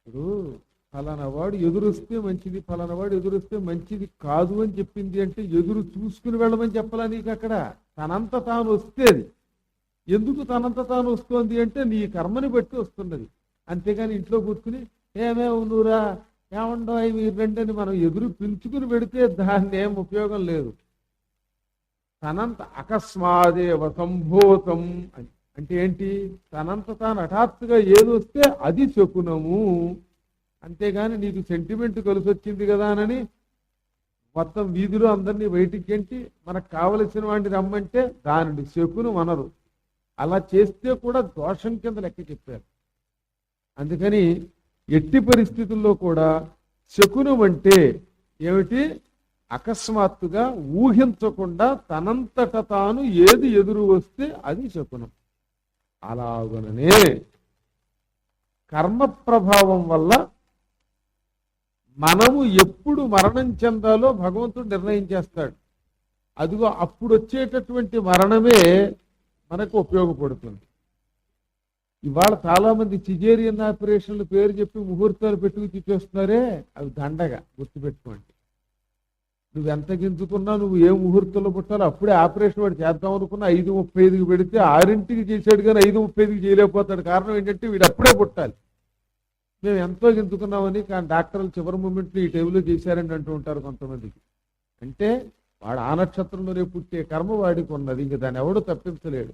ఇప్పుడు ఫలానా వాడు ఎదురొస్తే మంచిది, ఫలానా వాడు ఎదురొస్తే మంచిది కాదు అని చెప్పింది అంటే ఎదురు చూసుకుని వెళ్ళమని చెప్పాలా నీకు అక్కడ? తనంత తాను వస్తే అది. ఎందుకు తనంత తాను వస్తోంది అంటే నీ కర్మని బట్టి వస్తున్నది. అంతేగాని ఇంట్లో కూర్చుని ఏమేమి నువ్వురా ఏమండో మీరు రండి అని మనం ఎదురు పిలుచుకుని పెడితే దాన్ని ఏం ఉపయోగం లేదు. తనంత అకస్మాదేవ సంభూతం అని అంటే ఏంటి? తనంత తాను హఠాత్తుగా ఏది వస్తే అది శకునము. అంతేగాని నీకు సెంటిమెంట్ కలిసి వచ్చింది కదా అని మొత్తం వీధిలో అందరినీ బయటికి గెంటి మనకు కావలసిన వాడిని రమ్మంటే దానిని శకునం అనరు. అలా చేస్తే కూడా దోషం కింద లెక్క చెప్పారు. అందుకని ఎట్టి పరిస్థితుల్లో కూడా శకునం అంటే ఏమిటి? అకస్మాత్తుగా ఊహించకుండా తనంతట తాను ఏది ఎదురు వస్తే అది శకునం. అలాగనే కర్మ ప్రభావం వల్ల మనము ఎప్పుడు మరణం చెందాలో భగవంతుడు నిర్ణయం చేస్తాడు. అదిగో అప్పుడు వచ్చేటటువంటి మరణమే మనకు ఉపయోగపడుతుంది. ఇవాళ చాలా మంది సిజేరియన్ ఆపరేషన్లు పేరు చెప్పి ముహూర్తాలు పెట్టుకు చేస్తున్నారే, అవి దండగా గుర్తుపెట్టుకోండి. నువ్వు ఎంత గింజుకున్నా నువ్వు ఏ ముహూర్తంలో పుట్టాలో అప్పుడే ఆపరేషన్ వాడు చేద్దాం అనుకున్నా 5:35కి పెడితే 6ంటికి చేశాడు కానీ 5:35కి చేయలేకపోతాడు. కారణం ఏంటంటే వీడు అప్పుడే పుట్టాలి. మేము ఎంతో గింజుకున్నామని కానీ డాక్టర్లు చివరి మూమెంట్లో ఈ టైంలో చేశారని అంటూ ఉంటారు కొంతమందికి. అంటే వాడు ఆ నక్షత్రంలోనే పుట్టే కర్మ వాడికి ఉన్నది, ఇంక దాన్ని ఎవడో తప్పించలేడు.